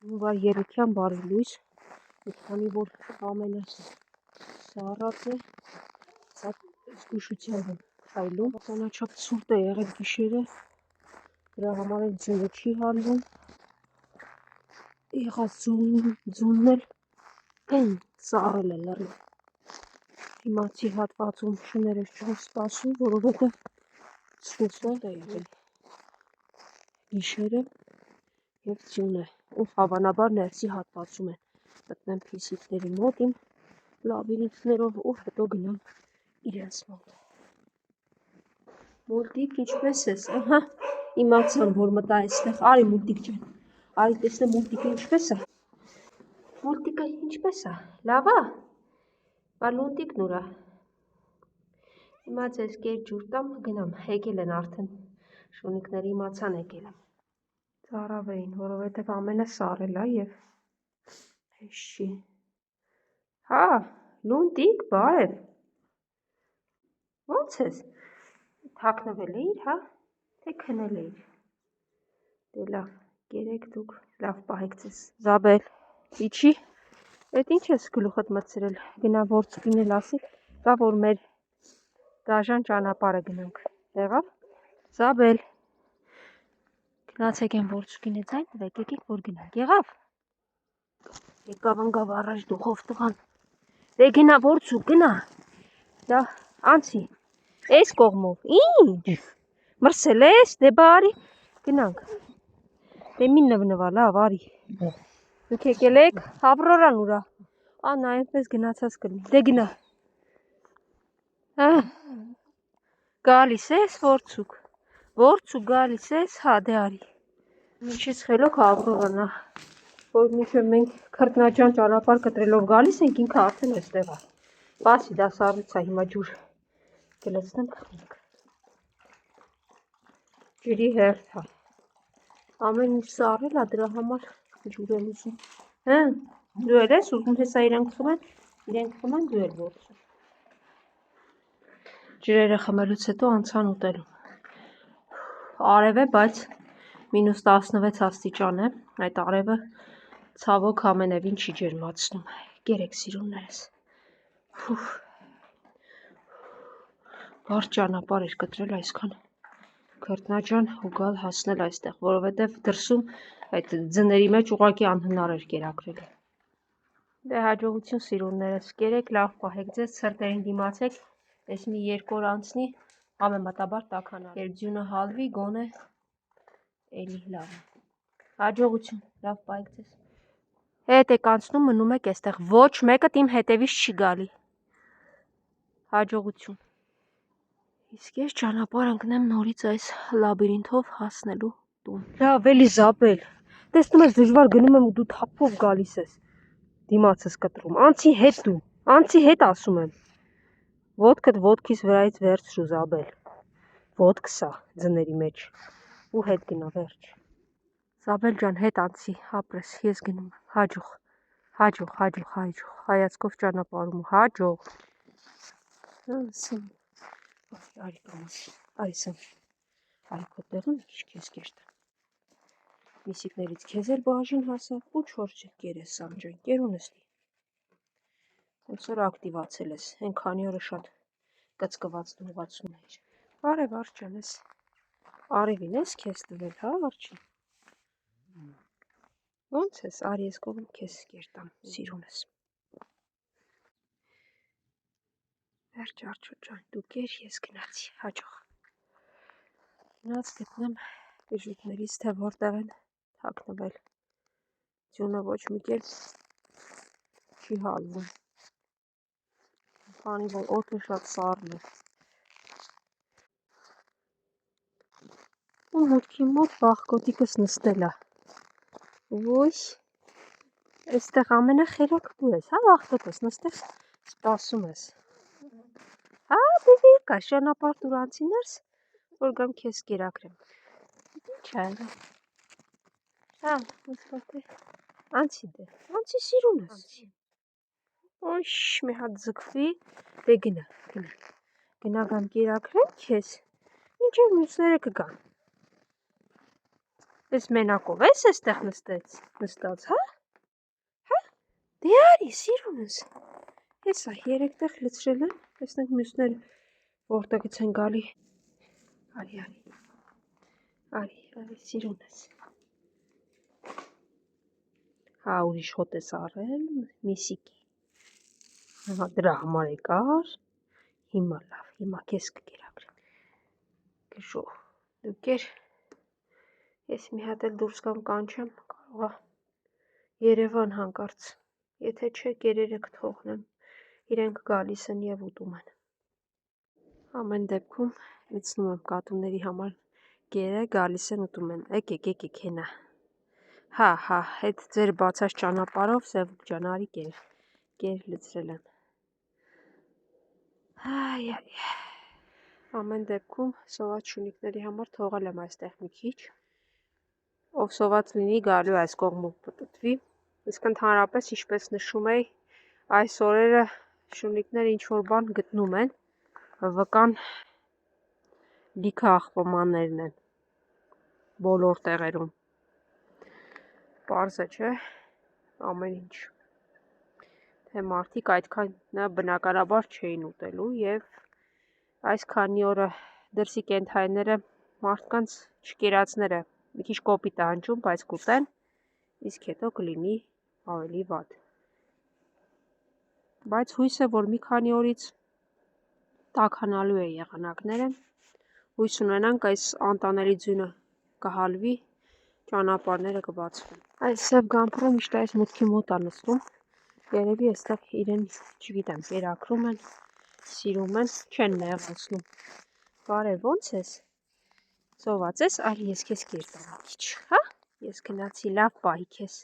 Var երության բարի լույս, մի քանի որ ամենը սառած է, սա զգուշությամբ եմ քայլում, բավականաչափ ցուրտ է եղել գիշերը, դրա համար էլ ձյունը չի հալվում, եղած ձյունն էլ սառել է լրիվ, դիմացի հատվածում շներս չեմ սպասում, որովհետև ցուրտ է եղել գիշերը և ձյուն է, ու հավանաբար ներսի հատվածում են, մտնեմ փիսիկների մոտ իմ լաբիրինթներով ու հետո գնամ իրենց մոտ։ Մուլտիկ ինչպես ես, ահա, իմացան, որ մտա այստեղ, արի մուլտիկ ջան, արի տեսնեմ մուլտիկը ինչպես է։ Մուլտիկը ինչպես է, լավ է, բա լունտիկն ուր է։ Հիմա ձեզ կեր ջուր տամ, գնամ, եկել են արդեն, շունիկները իմացան եկել եմ։ Ծարավ էին, որովհետև ամենը սառել է և հեշ չի։ Հա, լունտիկ, բարև։ Ոնց ես, թաքնվել էիր, հա, թե քնել էիր։ Դե լավ, կերեք դուք, լավ պահեք ձեզ։ Զաբել, իչի, էդ ինչ ես գլուխդ մտցրել, գնա ворցուկին էլ ասի, կա որ մեր դաժան ճանապարհը գնանք, եղավ։ Զաբել, գնացեք են ворցուկին է ձայն տվեք, եկեք որ գնանք, եղավ։ Եկավ ընկավ առաջ դուխով տղան։ Դե գնա ворցուկ, գնա։ Դա անցի։ Էս կողմով։ Ինչ։ Մրսել ես, դե բարի, գնանք։ Դե մի նվնվա, լավ, արի։ Դուք եկել եք, Ավրորան ուրա։ Անա, այնպես գնացած կլինի։ Դե գնա։ Գալիս ես, ворցուկ։ Ворցուկ գալիս ես, հա, դե արի։ Ինչից խելոք Ավրորանա, որ մինչև մենք քրտնաջան ճանապարհ կտրելով գալիս ենք, ինքը արդեն էստեղ է։ Բասի դա սառույց է, հիմա ջուր գլցնեմ խմենք։ Ջրի հերթ է։ Ամեն ինչ սառել է, դրա համար ջուր եմ ուզում։ Հա, դու էլ ես ուզում, թե սա իրենք խմեն, դու էլ ворցու։ Ջրերը խմելուց հետո անցան ուտելու։ Արև է, բայց -16 աստիճան է, այդ արևը ցավոք ամենևին չի ջերմացնում, կերեք սիրուններս, բարդ ճանապարհ էր կտրել այսքան քրտնաջան ու գալ հասնել այստեղ, որովհետև դրսում այդ ձների մեջ ուղղակի անհնար էր կերակրել։ Դե հաջողություն սիրուններս, կերեք լավ պահեք ձեզ, ցրտերին դիմացեք, այս մի 2 օր անցնի, ամենատաբար տաքանա, երբ ձյունը հալվի, գոնե էլի լավ է։ Հաջողություն, լավ պահեք ձեզ։ Հետ եք անցնում, մնում եք այստեղ, ոչ մեկդ իմ հետևից չի գալի։ Հաջողություն։ Իսկ ես ճանապարհ ընկնեմ նորից այս լաբիրինթով հասնելու տուն։ Լավ, էլի Զաբել, տեսնում ես դժվար գնում եմ ու դու թափով գալիս ես։ Դիմացս կտրում, անցի հետ դու, անցի հետ ասում եմ։ Ոտքդ ոտքիս վրայից վերցրու Զաբել։ Ոտքս է ձների մեջ ու հետ գնա վերջ։ Զաբել ջան, հետ անցի, ապրես, ես գնում եմ, հաջող, հայացքով ճանապարհում, հաջող։ Արի կամաս, արի սամ, արի քո տեղը մի քիչ քեզ կերտեմ։ Միսիկներից քեզ էլ բաժին հասավ ու չոր կերես սամ ջան, կերունստի։ Այսօր ակտիվացել ես, այն քանի օրը շատ կծկված դողացում էիր։ Արև արջան ես, արևին ես քեզ տվել, հա արջին։ Ոնց ես, արի ես կողմ քեզ կերտամ, սիրունս։ Վերջ արջո ջան, դու կեր, ես գնացի, հաջող։ Գնաց գտնեմ բիժուկներից, թե որտեղ են թաքնվել։ Ձյունը ոչ մի կերպ չի հալվում։ Քանի որ օդը շատ սառն է։ Ու մուտքի մոտ բախկոտիկս նստել է։ Ոյ, այստեղ ամենախելոք դու ես, հա, աղտոտս, նստես, սպասում ես։ Հա, դեպի կաշ ճանապարհ դուր անցի ներս, որ գամ քեզ կերակրեմ։ Ինչ է եղել։ Հա, ասպատե, անցի դե, անցի սիրունս։ Ոյ, մի հատ ձգվի, դե գնա գամ կերակրեմ քեզ, մինչև մյուսները կգան։ Ես մենակով ես այստեղ նստած, հա? Դե արի, սիրունս։ Հեսա 3 տեղ լցրել եմ, տեսնենք մյուսները որտեղից են գալի։ Արի, սիրունս։ Հա, ուրիշ հոտ ես առել, միսիկի։ Հա, դրա համար եկար։ Հիմա լավ, հիմա քեզ կկերակրեմ։ Գժո, դու կեր։ Ես մի հատ էլ դուրս կամ կանչեմ, կարող է Երևան հանկարծ։ Եթե չէ, կերերը կթողնեմ։ Իրենք գալիս են եւ ուտում են։ Ամեն դեպքում լցնում եմ կատուների համար կերը, գալիս են ուտում են։ Եկեք հենա։ Հա, այդ ձեր բացած ճանապարհով Սևուկ ջան, արի կեր լցրել եմ։ Այ։ Ամեն դեպքում սոված շունիկների համար թողել եմ այստեղ մի քիչ։ Ով սոված լինի, գալու այս կողմով պտտվի։ Իսկ ընդհանրապես, ինչպես նշում էի, այս օրերը շունիկները ինչ-որ բան գտնում են, վկան լիքը աղբամաններն են, բոլոր տեղերում, պարզ է, չէ, ամեն ինչ, թե մարդիկ այդքանը բնականաբար չէին ուտելու և այս քանի օրը դրսի կենդանիները մարդկանց չկերածները մի քիչ կոպիտ է հնչում, բայց կուտեն, իսկ հետո կլինի ավելի վատ։ Բայց հույս է, որ մի քանի օրից տաքանալու է եղանակները, հույս ունենանք այս անտանելի ձյունը կհալվի, ճանապարհները կբացվեն։ Այս սև գամբուրը միշտ այս մուտքի մոտ է նստում, երևի այստեղ իրեն, չգիտեմ, կերակրում են, սիրում են, չեն նեղացնում։ Բարև, ո՞նց ես։ Սոված ես, արի ես քեզ կեր տամ մի քիչ, հա։ Ես գնացի, լավ պահի քեզ։